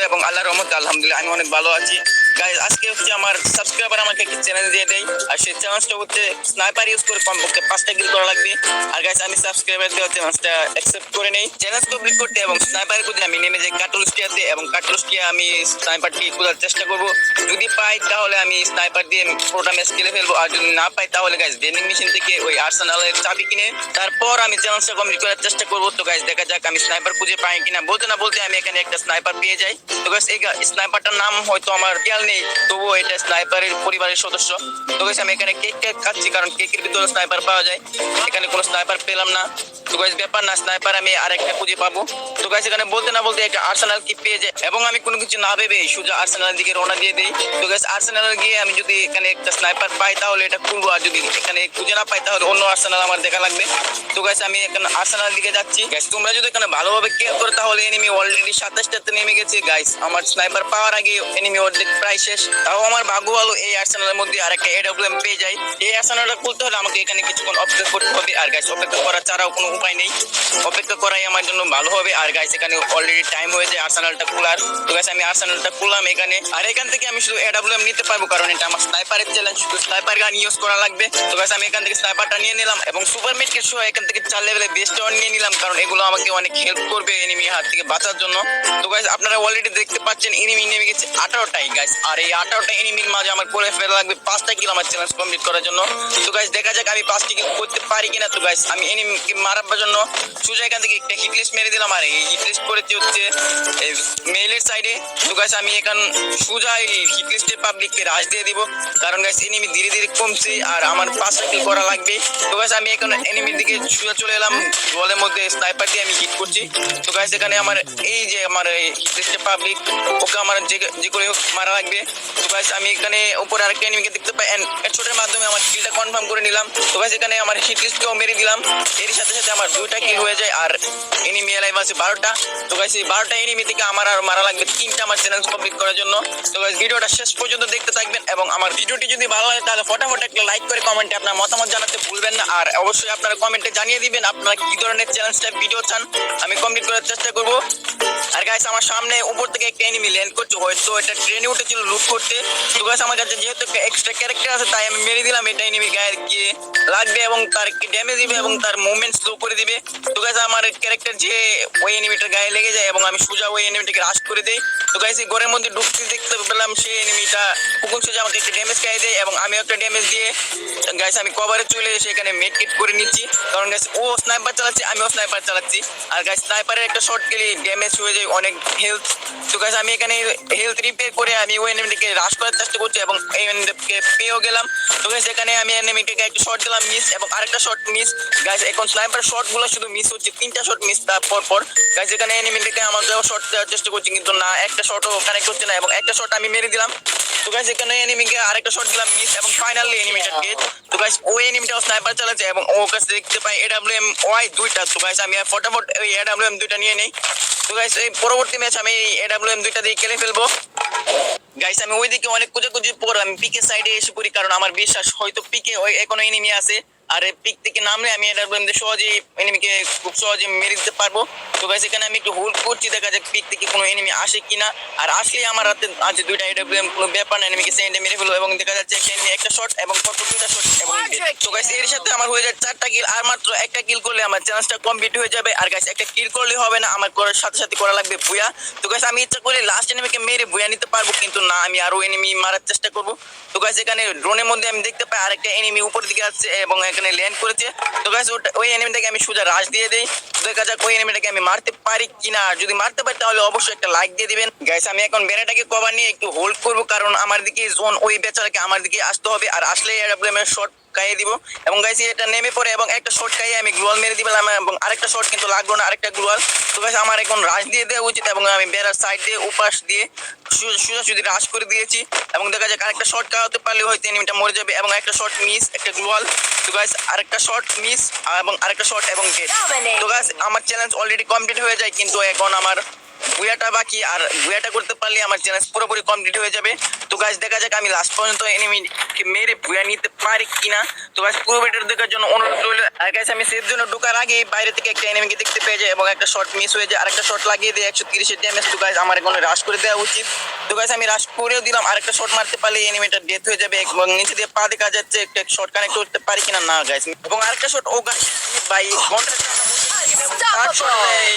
এবং আল্লাহর রহমতে আলহামদুলিল্লাহ আমি অনেক ভালো আছি। গাইস আজকে হচ্ছে আমার সাবস্ক্রাইবার আমাকে একটা চ্যালেঞ্জ দিয়ে দেয়, আর সেই চ্যালেঞ্জটা হচ্ছে স্নাইপার ইউজ করে কমপক্ষে 5টা কিল করা লাগবে। আর গাইস আমি সাবস্ক্রাইবার দেওয়া চ্যালেঞ্জটা অ্যাকসেপ্ট করে নেই। চ্যালেঞ্জ কমপ্লিট করতে এবং স্নাইপারের প্রতি আমি নেমে যাই কাটলুস্টিয়াতে এবং কাটলুস্টিয়া আমি স্নাইপারটি খোঁজার চেষ্টা করব। যদি পাই তাহলে আমি স্নাইপার দিয়ে পুরোটা ম্যাচ খেলে ফেলবো, আর যদি না পাই তাহলে গাইস ভেন্ডিং মেশিন থেকে ওই আর্সেনালের চাবি কিনে তারপর আমি চ্যালেঞ্জটা কমপ্লিট করার চেষ্টা করবো। তো গাইস দেখা যাক আমি স্নাইপার খুঁজে পাই কিনা। বলতে না বলতে আমি এখানে একটা স্নাইপার পেয়ে যাই। তো গাইস এই স্নাইপারটার নাম হয়তো আমার খেয়াল নেই, তবুও এটা স্নাইপারের পরিবারের সদস্য। তো গাইস আমি এখানে কেক খাচ্ছি, কারণ কেকের ভিতরে স্নাইপার পাওয়া যায়। এখানে কোনো স্নাইপার পেলাম না। তো গাইস ব্যাপার না, স্নাইপার আমি আরেকটা খুঁজে পাবো। তো গাইস এখানে বলতে না বলতে একটা আর্সেনাল কি পেয়ে যায় এবং আমি কোনো কিছু না ভেবে সোজা আর্সেনালের দিকে রওনা দিয়ে দিই। তো গাইস আর্সেনালে গিয়ে আমি যদি এখানে একটা স্নাইপার পাই তাহলে এটা খুলবো, আর যদি এখানে খুঁজে না পাই তাহলে অন্য আর্সেনাল আমার দেখা লাগবে। তো গাইস আমি এখানে আর্সেনালের দিকে যাচ্ছি। গাইস তোমরা যদি এখানে ভালোভাবে কেয়ার করো তাহলে এনিমি অলরেডি 27টাতে নেমে গেছে। গাইস আমার স্নাইপার পাওয়ার আগে এনিমি অর্ধেক প্রায় শেষ। তাও আমার ভাগ্য ভালো এই আর্সেনালের মধ্যে আরেকটা এডব্লিউএম পেয়ে যাই। এই আর্সেনালটা খুলতে হলে আমাকে এখানে কিছুক্ষণ অপেক্ষা করতে হবে। আর গাইস অপেক্ষা করা ছাড়াও কোনো উপায় নেই, অপেক্ষা করাই আমার জন্য ভালো হবে। আর গাইস এখানে অলরেডি টাইম হয়ে যায় আর্সেনালটা খোলার। তো গাইস আমি আর্সেনালটা খুললাম এখানে, আর এখান থেকে আমি শুধু এডব্লিউএম নিতে পারবো, কারণ এটা আমার স্নাইপারের চ্যালেঞ্জ, শুধু স্নাইপার গান ইউজ করা লাগবে। তো গাইস আমি এখান থেকে স্নাইপারটা নিয়ে নিলাম এবং সুপার মেডকিট সহ এখান থেকে 4 লেভেলের বেস্ট ওয়ান নিয়ে নিলাম, কারণ এগুলো আমাকে অনেক হেল্প করবে এনিমি হাত থেকে বাঁচার জন্য। তো গাইস আপনারা অলরেডি দেখতে পাচ্ছেন এনিমি নেমে গেছে 18টাই গাইস, আর এই 18টা এনিমির মাঝে আমার করে ফেলা লাগবে 5টা কিল আমার চ্যালেঞ্জ কমপ্লিট করার জন্য। তো গাইস দেখা যাক আমি 5টি কিল করতে পারি কিনা। তো গাইস আমি এনিমিকে মারার জন্য সোজা এখান থেকে একটা হিট লিস্ট মেরে দিলাম, আর এই হিট লিস্ট করেছে হচ্ছে মেইলের সাইডে। তো গাইস আমি এখন সোজা এই হিট লিস্টের পাবলিককে রাশ দিয়ে দিব, কারণ গাইস এনিমি ধীরে ধীরে কমছে আর আমার 5টা কিল করা লাগবে। তো গাইস আমি এখন এনিমির দিকে সোজা চলে এলাম, ওয়ালের মধ্যে স্নাইপার দিয়ে আমি হিট করছি। তো গাইস এখানে আমার এই যে আমার হিট লিস্টের পাবলিক, ওকে আমার যে করে হোক মারা লাগবে। তো গাইস আমি এখানে উপরে আরেকটা এনিমিকে দেখতে পাই, হেডশটের মাধ্যমে আমার কিলটা কনফার্ম করে নিলাম। তো গাইস এখানে আমার হিট লিস্টকেও মেরে দিলাম, এর সাথে সাথে আমার 2টা কিল হয়ে যায় আর এনিমি এলাইভ আছে 12টা। তো গাইস এই 12টা এনিমি থেকে আমার আর মারা লাগবে 3টা আমার চ্যালেঞ্জ কমপ্লিট করার জন্য। তো গাইস ভিডিওটা শেষ পর্যন্ত দেখতে থাকবেন এবং আমার ভিডিওটি যদি ভালো লাগে তাহলে ফটাফট একটা লাইক করে কমেন্টে আপনার মতামত জানাতে ভুলবেন না। আর অবশ্যই আপনারা কমেন্টে জানিয়ে দিবেন আপনারা কি ধরনের চ্যালেঞ্জটা ভিডিও চান, আমি কমপ্লিট করার চেষ্টা করব। আর গাইস আমার সামনে উপর থেকে একটা এনিমি ল্যান্ড করছে, হয়তো এটা ট্রেনে উঠেছিল লুট করতে। তো গাইস আমার কাছে যেহেতু একটা এক্সট্রা ক্যারেক্টার আছে তাই আমি মেরে দিলাম, এটা এনিমি গায়ে গিয়ে লাগবে এবং তার কি ড্যামেজ দিবে এবং তার মুভমেন্ট স্লো করে দিবে। তো গাইস আমার ক্যারেক্টার যে ওই এনিমিটার গায়ে লেগে যায় এবং আমি সোজা ওই এনিমিটাকে রাশ করে দেই। তো গাইস এই ঘরের মধ্যে ঢুকতে দেখতে পেলাম সেই এনিমিটা হুকুম সোজা আমাকে একটা ড্যামেজ খাইয়ে দেয় এবং আমি একটা ড্যামেজ দিয়ে গাইস আমি কভারে চলে এসে এখানে মেড কিট করে নিচ্ছি, কারণ গাইস ও স্নাইপার চালাচ্ছে আমিও স্নাইপার চালাচ্ছি। আর গাইস স্নাইপারের একটা শট গেলে ড্যামেজ হয়ে যায় অনেক হেলথ। তো গাইস আমি এখানে হেলথ রিপেয়ার করে আমি ওই এনিমিটাকে রাশ করার চেষ্টা করছি এবং এই এনিমিটাকে পেয়েও গেলাম। তো গাইস এখানে আমি এনিমিটাকে একটা শট দিলাম মিস এবং আরেকটা শট মিস। গাইস এখন স্নাইপার শটগুলো শুধু মিস হচ্ছে, 3টা শট মিস তারপর পর। গাইস এখানে এনিমিটাকে আমার শট দেওয়ার চেষ্টা করছি কিন্তু না, একটা শটও কানেক্ট হচ্ছে না এবং একটা শট আমি মেরে দিলাম। তো গাইস এখানে এনিমিকে আরেকটা শট দিলাম মিস এবং ফাইনালি এনিমিটা ডেড। তো গাইস ওই এনিমিটাও স্নাইপার চালাচ্ছে এবং ও কাছে দেখতে পাই এডব্লিউএম ওয়াই 2টা। তো গাইস আমি ফটাফট ওই এডব্লিউএম 2টা নিয়ে নেই। তো গাইস এই পরবর্তী ম্যাচ আমি এই এডব্লিউএম 2টা দিয়ে খেলে ফেলবো। গাইস আমি ওইদিকে অনেক খোঁজাখুঁজি পর আমি পিকে সাইডে এসে পড়ি, কারণ আমার বিশ্বাস হয়তো পিকে ওই এখনো এনিমি আছে, আর পিক থেকে নামলে আমি এডব্লিউএম দিয়ে সহজেই এনিমিকে খুব সহজে মেরে দিতে পারবো। তো গাইস এখানে আমি একটু হোল্ড করছি, দেখা যাক পিক থেকে কোনো এনিমি আসে কিনা। আর আসলে আমার হাতে আছে 2টা এডব্লিউএম, কোনো ব্যাপার না, এনিমিকে সেন্ডে মেরে ফেলবো এবং দেখা যাচ্ছে একটা এনিমি একটা শট এবং পর 2টা শট এবং তো গাইস এর সাথে আমার হয়ে যায় 4টা কিল। আর মাত্র একটা কিল করলে আমার চ্যালেঞ্জটা কমপ্লিট হয়ে যাবে। আর গাইস একটা কিল করলে হবে না, আমার করার সাথে সাথে করা লাগবে বুয়া। তো গাইস আমি ইচ্ছা করলে লাস্ট এনিমিকে মেরে বুয়া নিতে পারবো, কিন্তু না আমি আরো এনিমি মারার চেষ্টা করব। তো গাইস এখানে ড্রোনের মধ্যে আমি দেখতে পাই আরেকটা এনিমি উপর দিকে আসছে এবং এখানে ল্যান্ড করেছে। তো গাইস ওই এনিমিটাকে আমি সোজা রাশ দিয়ে দেই, দেখা যাক ওই এনিমিটাকে আমি মারতে পারি কিনা। যদি মারতে পারি তাহলে অবশ্যই একটা লাইক দিয়ে দিবেন। গাইস আমি এখন বেড়াটাকে কভার নিয়ে একটু হোল্ড করব, কারণ আমার দিকে জোন ওই বেচারাকে আমার দিকে আসতে হবে, আর আসলে এডব্লিউএম এর শট খাইয়ে দিব এবং গাইস এটা নেমে পড়ে এবং একটা শট খাইয়ে আমি গ্লোয়াল মেরে দিলাম এবং আরেকটা শট কিন্তু লাগলো না, আরেকটা গ্লোয়াল। তো গাইস আমার এখন রাশ দিয়ে দেওয়া উচিত এবং আমি বেড়ার সাইড দিয়ে উপাস দিয়ে সোজাসুজি রাশ করে দিয়েছি এবং দেখা যাক আরেকটা শট খাওয়াতে পারলে হয়তো এনিমিটা মরে যাবে এবং একটা শট মিস, একটা গ্লোয়াল। তো গাইস আরেকটা শট মিস এবং আরেকটা শট এবং ডেড। তো গাইস আমার চ্যালেঞ্জ অলরেডি কমপ্লিট হয়ে যায়, কিন্তু এখন আমার বুয়াটা বাকি, আর বুয়াটা করতে পারলে আমার চ্যালেঞ্জ পুরোপুরি কমপ্লিট হয়ে যাবে। তো গাইস দেখা যাক আমি লাস্ট পর্যন্ত এনিমিকে মেরে বুয়া নিতে পারি কিনা। তো গাইস পুরো ভিডিও দেখার জন্য অনুরোধ রইল। আর গাইস আমি সেফ জোনে ঢোকার আগে বাইরে থেকে একটা এনিমিকে দেখতে পেয়ে যাই এবং একটা শট মিস হয়ে যায়, আর একটা শট লাগিয়ে দিয়ে 130 ড্যামেজ। তো গাইস আমার এখন রাশ করে দেওয়া উচিত। তো গাইস আমি রাশ করেও দিলাম, আর একটা শট মারতে পারলে এনিমিটা ডেথ হয়ে যাবে এবং নিচে দিয়ে পা দেখা যাচ্ছে একটা শট কানেক্ট করতে পারি কিনা। না গাইস, এবং আরেকটা শট, ও গাইস ভাই ঘন্টা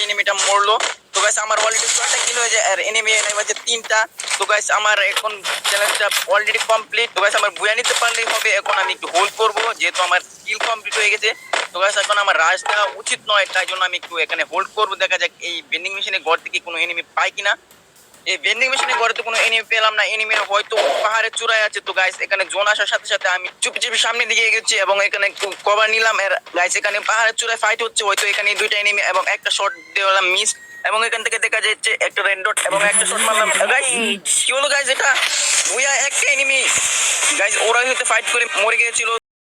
এনিমিটা মরলো। তো গাইস আমার অলরেডি 6টা কিল হয়ে যায় আর এনিমি হচ্ছে 3টা। তো গাইস আমার এখন চ্যালেঞ্জটা অলরেডি কমপ্লিট। তো গাইস আমার বুয়া নিতে পারলেই হবে। এখন আমি একটু হোল্ড করব যেহেতু আমার কিল কমপ্লিট হয়ে গেছে। তো গাইস এখন আমার রাশ দেওয়া উচিত নয়, তাই জন্য আমি একটু এখানে হোল্ড করব। দেখা যাক এই বেন্ডিং মেশিনে ঘর থেকে কোনো এনিমি পাই কিনা। এই বেন্ডিং মেশিনে ঘরে তো কোনো এনিমি পেলাম না, এনিমি হয়তো পাহাড়ের চূড়ায় আছে। তো গাইস এখানে জোন আসার সাথে সাথে আমি চুপি চুপি সামনের দিকে এগোচ্ছি এবং এখানে একটু কভার নিলাম। আর গাইস এখানে পাহাড়ের চূড়ায় ফাইট হচ্ছে, হয়তো এখানে 2টা এনিমি এবং একটা শট দিলাম মিস, এবং এখান থেকে দেখা যাচ্ছে একটা রেড ডট এবং একটা শট মারলাম। গাইস কি হলো গাইস, এটা বুয়া একটা এনিমি গাইস, ওরা হয়তো ফাইট করে মরে গিয়েছিল।